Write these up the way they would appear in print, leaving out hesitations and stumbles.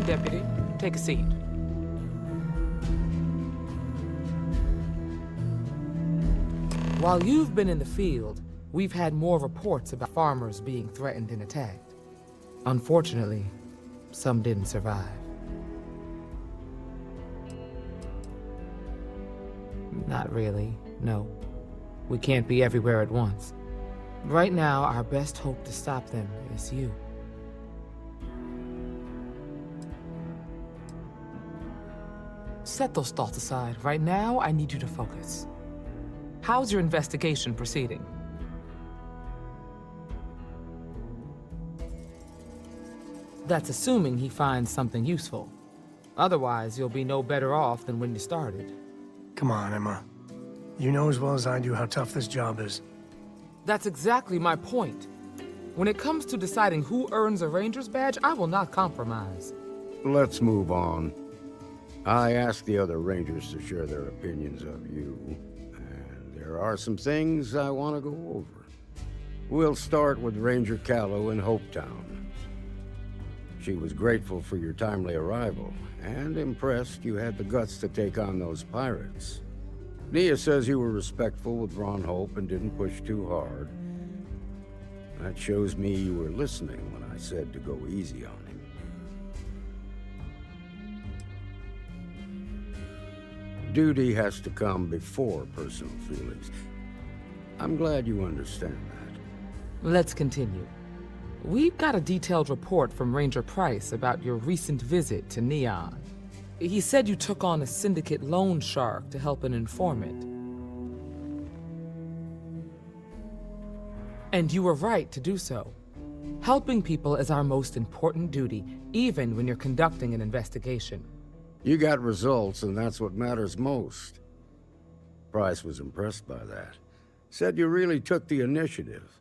in, Deputy. Take a seat. While you've been in the field, we've had more reports about farmers being threatened and attacked. Unfortunately, some didn't survive. Not really, no. We can't be everywhere at once. Right now, our best hope to stop them is you. Set those thoughts aside. Right now, I need you to focus. How's your investigation proceeding? That's assuming he finds something useful. Otherwise, you'll be no better off than when you started. Come on, Emma. You know as well as I do how tough this job is. That's exactly my point. When it comes to deciding who earns a Ranger's badge, I will not compromise. Let's move on. I asked the other Rangers to share their opinions of you, and there are some things I want to go over. We'll start with Ranger Callow in Hopetown. She was grateful for your timely arrival, and impressed you had the guts to take on those pirates. Nia says you were respectful with Ron Hope and didn't push too hard. That shows me you were listening when I said to go easy on him. Duty has to come before personal feelings. I'm glad you understand that. Let's continue. We've got a detailed report from Ranger Price about your recent visit to Neon. He said you took on a syndicate loan shark to help an informant. And you were right to do so. Helping people is our most important duty, even when you're conducting an investigation. You got results, and that's what matters most. Price was impressed by that. Said you really took the initiative.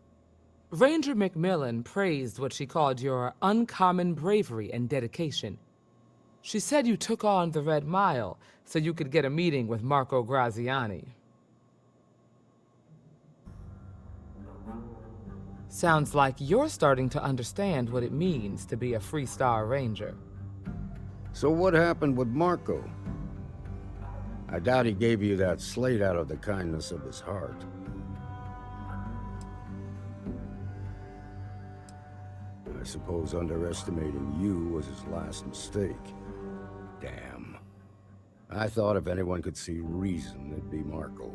Ranger McMillan praised what she called your uncommon bravery and dedication. She said you took on the Red Mile so you could get a meeting with Marco Graziani. Sounds like you're starting to understand what it means to be a Freestar Ranger. So what happened with Marco? I doubt he gave you that slate out of the kindness of his heart. I suppose underestimating you was his last mistake. Damn. I thought if anyone could see reason, it'd be Marco.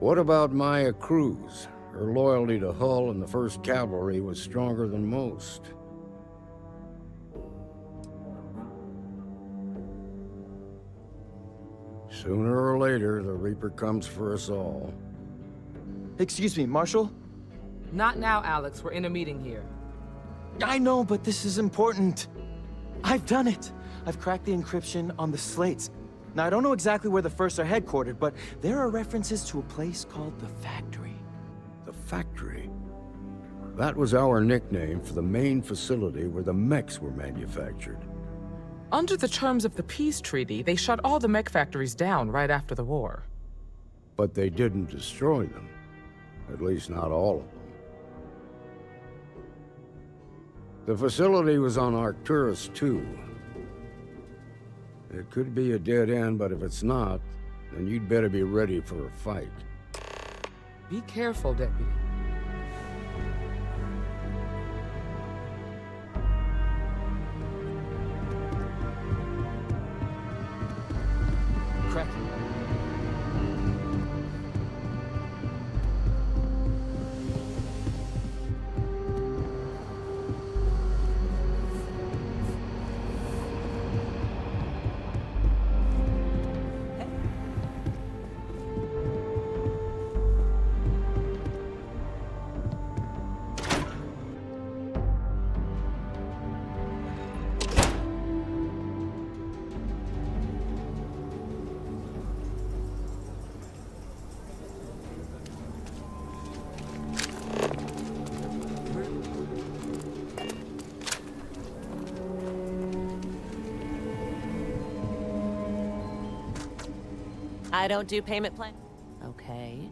What about Maya Cruz? Her loyalty to Hull and the 1st Cavalry was stronger than most. Sooner or later, the Reaper comes for us all. Excuse me, Marshal? Not now, Alex. We're in a meeting here. I know, but this is important. I've done it. I've cracked the encryption on the slates. Now, I don't know exactly where the First are headquartered, but there are references to a place called the Factory. The Factory? That was our nickname for the main facility where the mechs were manufactured. Under the terms of the peace treaty, they shut all the mech factories down right after the war. But they didn't destroy them. At least not all of them. The facility was on Arcturus 2. It could be a dead end, but if it's not, then you'd better be ready for a fight. Be careful, Deputy. Correct. I don't do payment plan. Okay.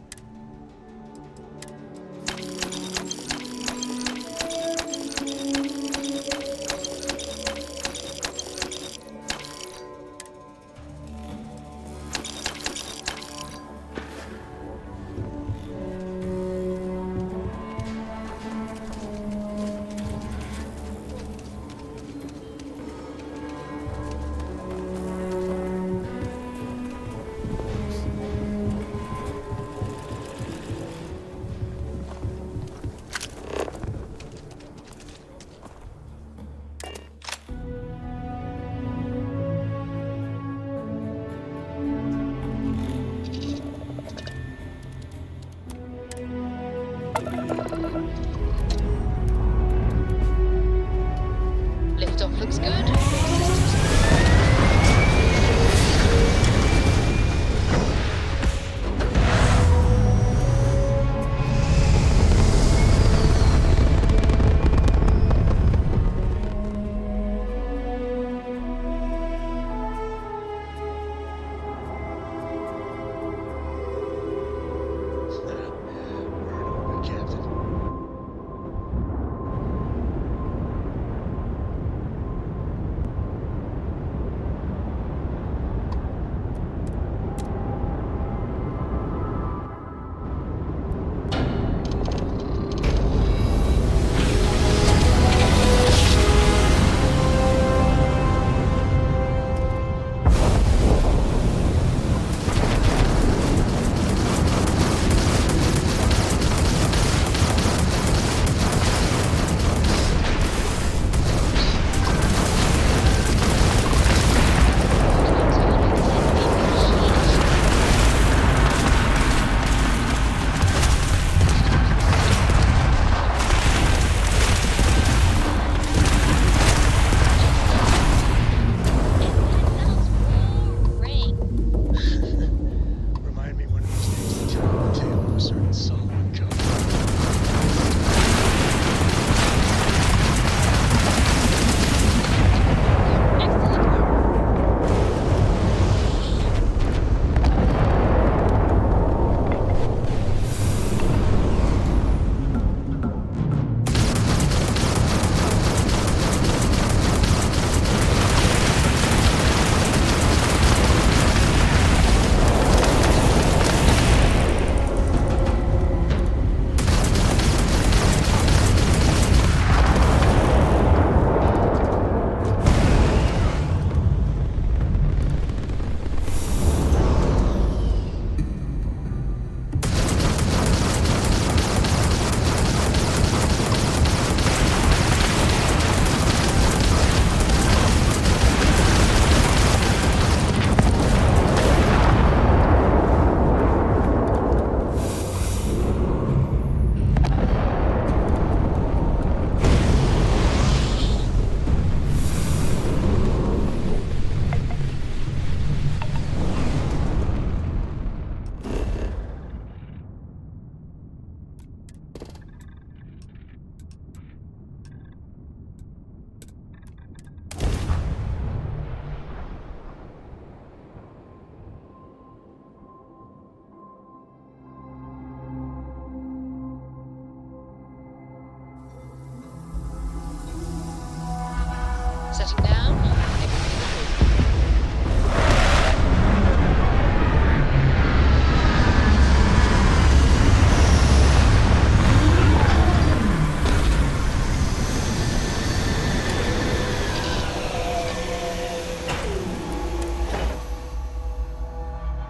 Looks good. Systems. Remind me one of these days to tell you the tale of a certain Solomon Joe. Setting down.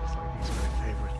It's like he's my favorite.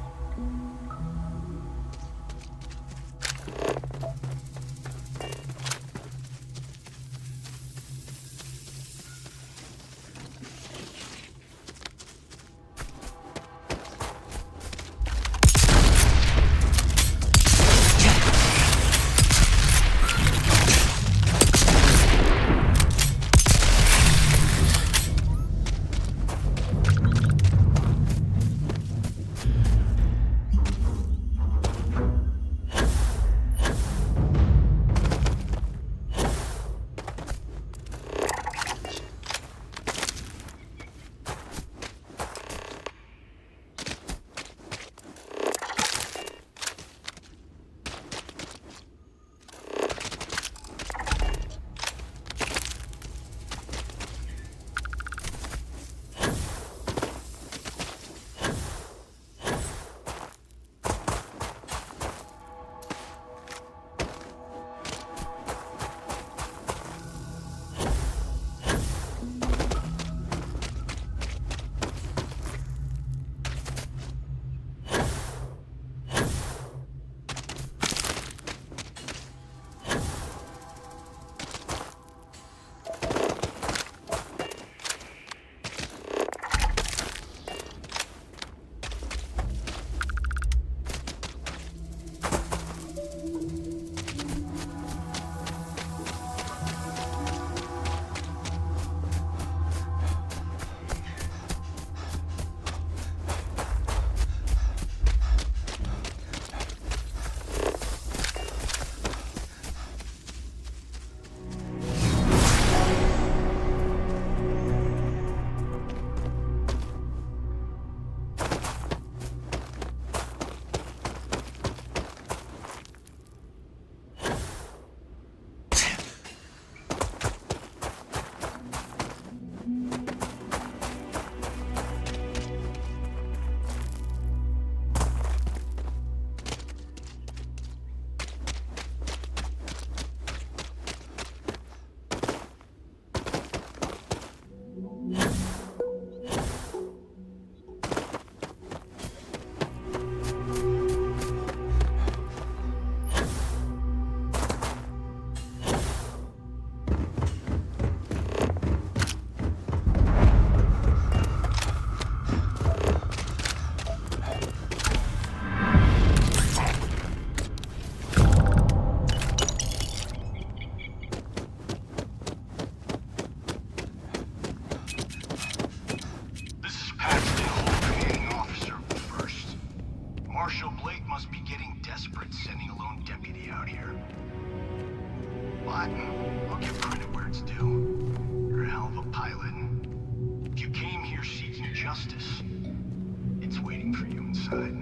This is Paxton, commanding officer of the first. Marshal Blake must be getting desperate sending a lone deputy out here. But I'll give credit where it's due. You're a hell of a pilot. If you came here seeking justice, it's waiting for you inside.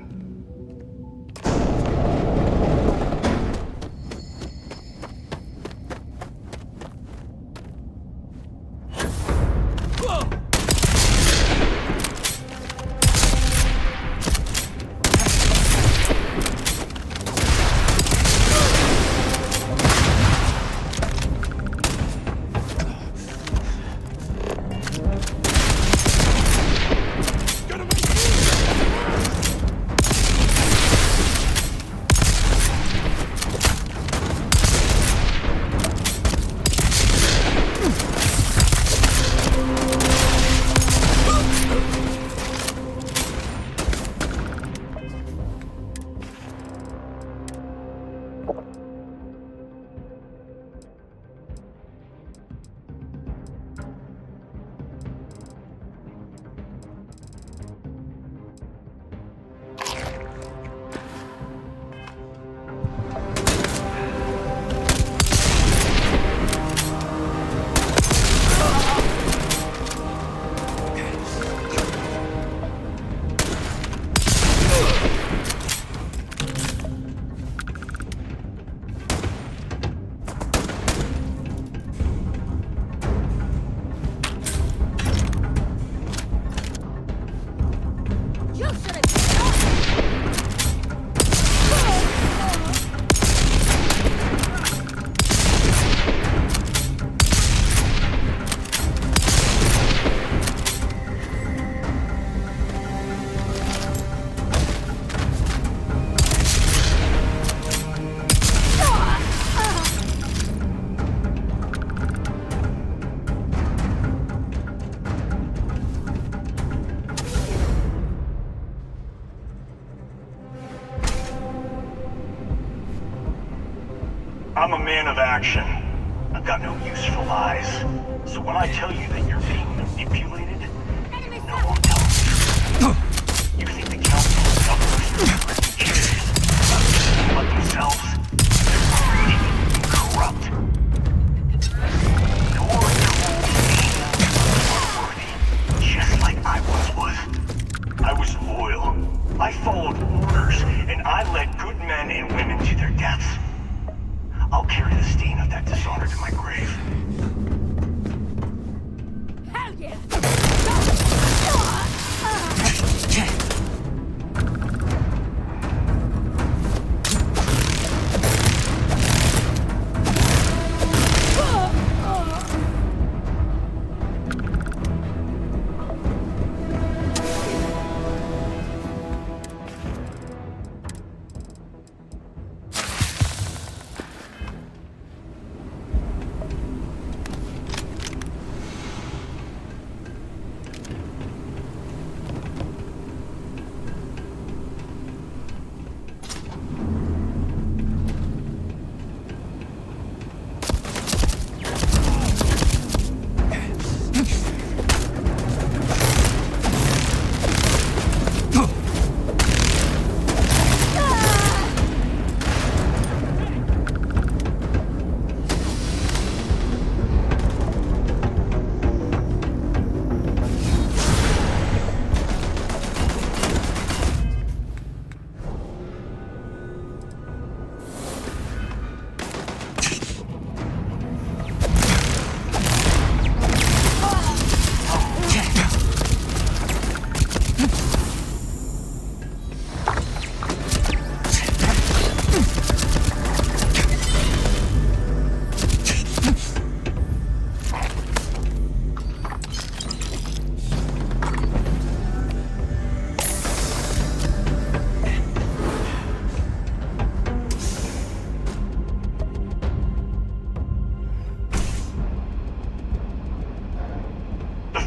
I'm a man of action. I've got no use for lies. So when I tell you that you're being manipulated, you know I'm telling the truth. You think the council of governors are curious about anything but themselves? They're greedy and corrupt. Your tools are worthy, just like I once was. I was loyal. I followed orders, and I led good men and women to their deaths. I'll carry the stain of that dishonor to my grave. Hell yeah!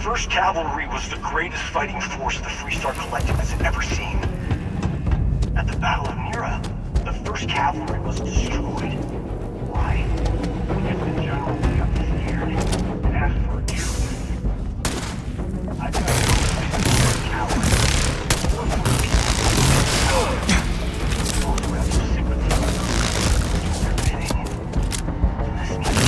1st Cavalry was the greatest fighting force the Freestar Collective has ever seen. At the Battle of Mira, the 1st Cavalry was destroyed. Why? Because the general got scared and asked for a truce. I've got no cowards. Or for the people. I also have sympathy. You're bidding. And this means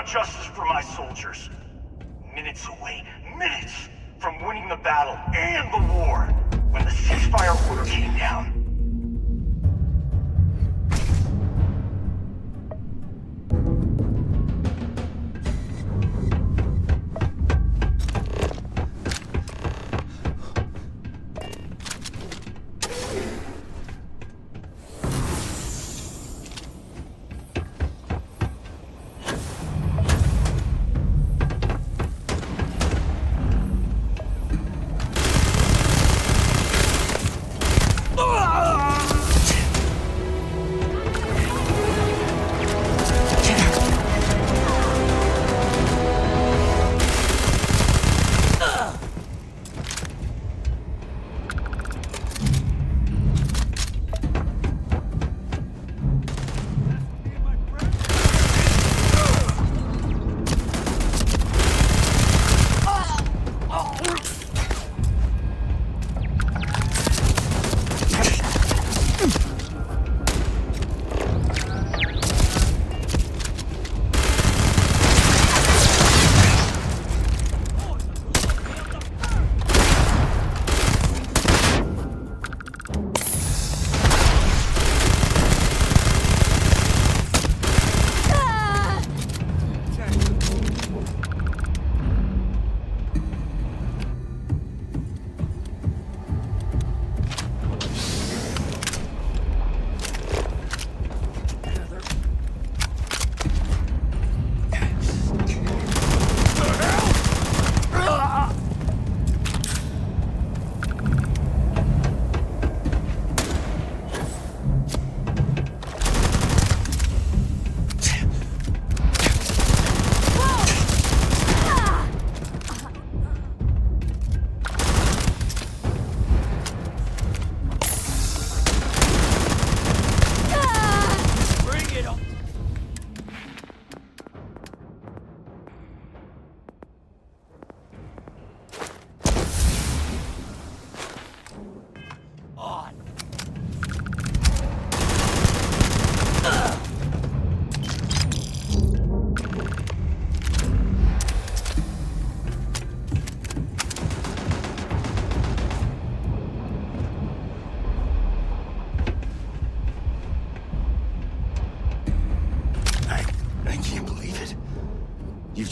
justice for my soldiers. Minutes away, minutes from winning the battle and the war, when the ceasefire order came down.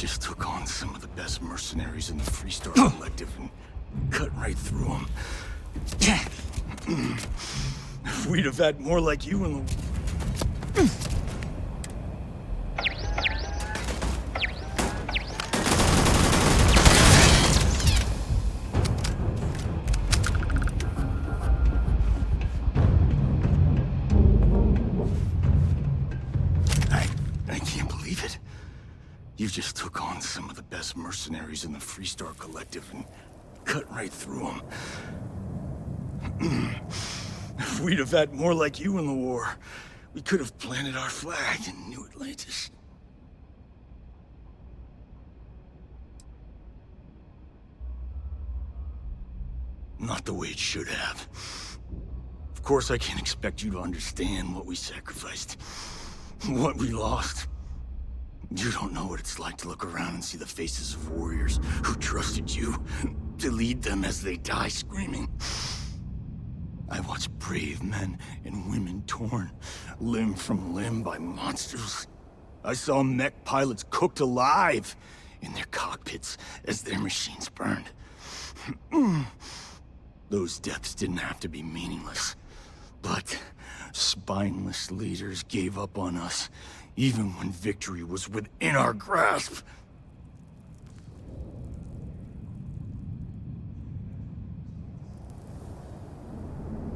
just took on some of the best mercenaries in the Freestar Collective and cut right through them. If we'd have had more like you in the... I can't believe it. You just took on some of the best mercenaries in the Freestar Collective and cut right through them. If we'd have had more like you in the war, we could have planted our flag in New Atlantis. Not the way it should have. Of course, I can't expect you to understand what we sacrificed, what we lost. You don't know what it's like to look around and see the faces of warriors who trusted you to lead them as they die screaming. I watched brave men and women torn limb from limb by monsters. I saw mech pilots cooked alive in their cockpits as their machines burned. Those deaths didn't have to be meaningless, but spineless leaders gave up on us, even when victory was within our grasp.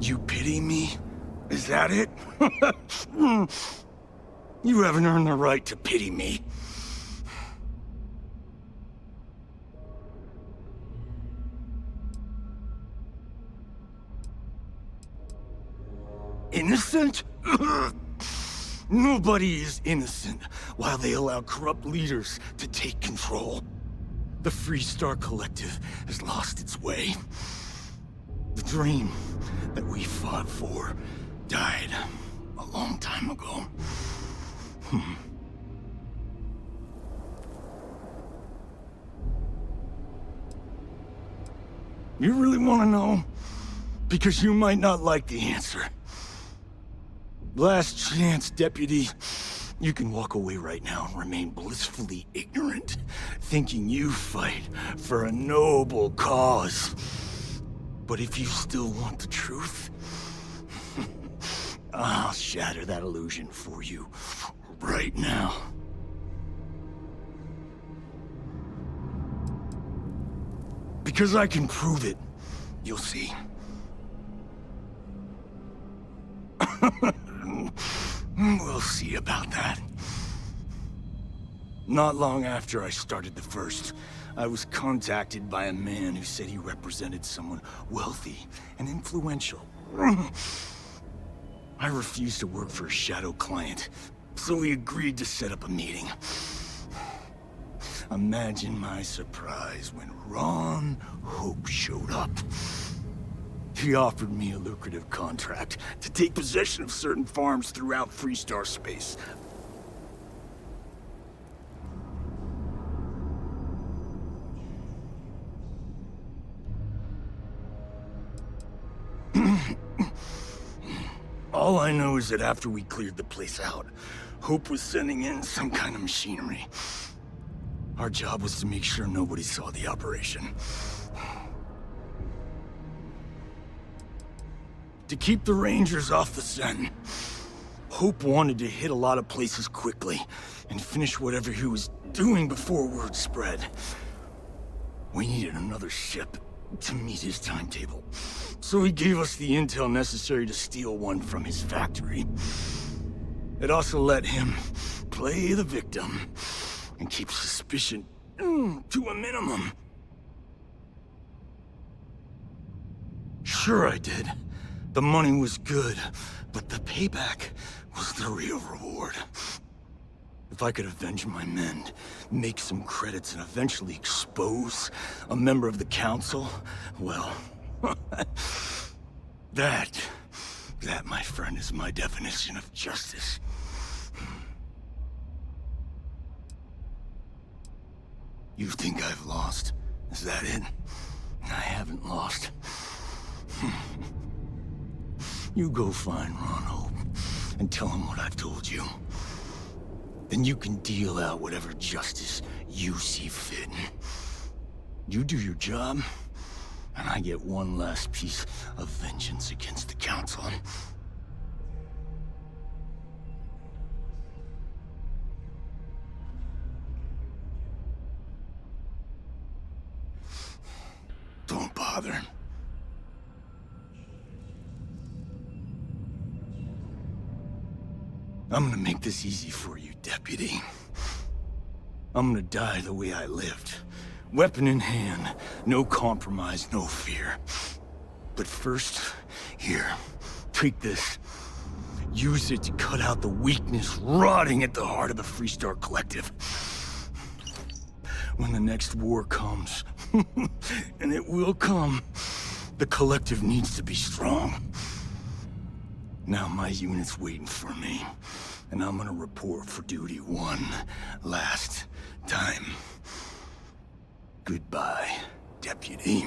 You pity me? Is that it? You haven't earned the right to pity me. Innocent? Nobody is innocent while they allow corrupt leaders to take control. The Freestar Collective has lost its way. The dream that we fought for died a long time ago. You really want to know? Because you might not like the answer. Last chance, Deputy. You can walk away right now and remain blissfully ignorant, thinking you fight for a noble cause. But if you still want the truth, I'll shatter that illusion for you right now. Because I can prove it. You'll see. We'll see about that. Not long after I started the First, I was contacted by a man who said he represented someone wealthy and influential. I refused to work for a shadow client, so he agreed to set up a meeting. Imagine my surprise when Ron Hope showed up. He offered me a lucrative contract to take possession of certain farms throughout Freestar space. All I know is that after we cleared the place out, Hope was sending in some kind of machinery. Our job was to make sure nobody saw the operation. To keep the Rangers off the scent, Hope wanted to hit a lot of places quickly and finish whatever he was doing before word spread. We needed another ship to meet his timetable, so he gave us the intel necessary to steal one from his factory. It also let him play the victim and keep suspicion to a minimum. Sure I did. The money was good, but the payback was the real reward. If I could avenge my men, make some credits, and eventually expose a member of the council, well, that, my friend, is my definition of justice. You think I've lost? Is that it? I haven't lost. You go find Ron Hope and tell him what I've told you. Then you can deal out whatever justice you see fit. You do your job, and I get one last piece of vengeance against the Council. Don't bother. I'm gonna make this easy for you, Deputy. I'm gonna die the way I lived. Weapon in hand, no compromise, no fear. But first, here, take this. Use it to cut out the weakness rotting at the heart of the Freestar Collective. When the next war comes, and it will come, the Collective needs to be strong. Now my unit's waiting for me, and I'm gonna report for duty one last time. Goodbye, Deputy.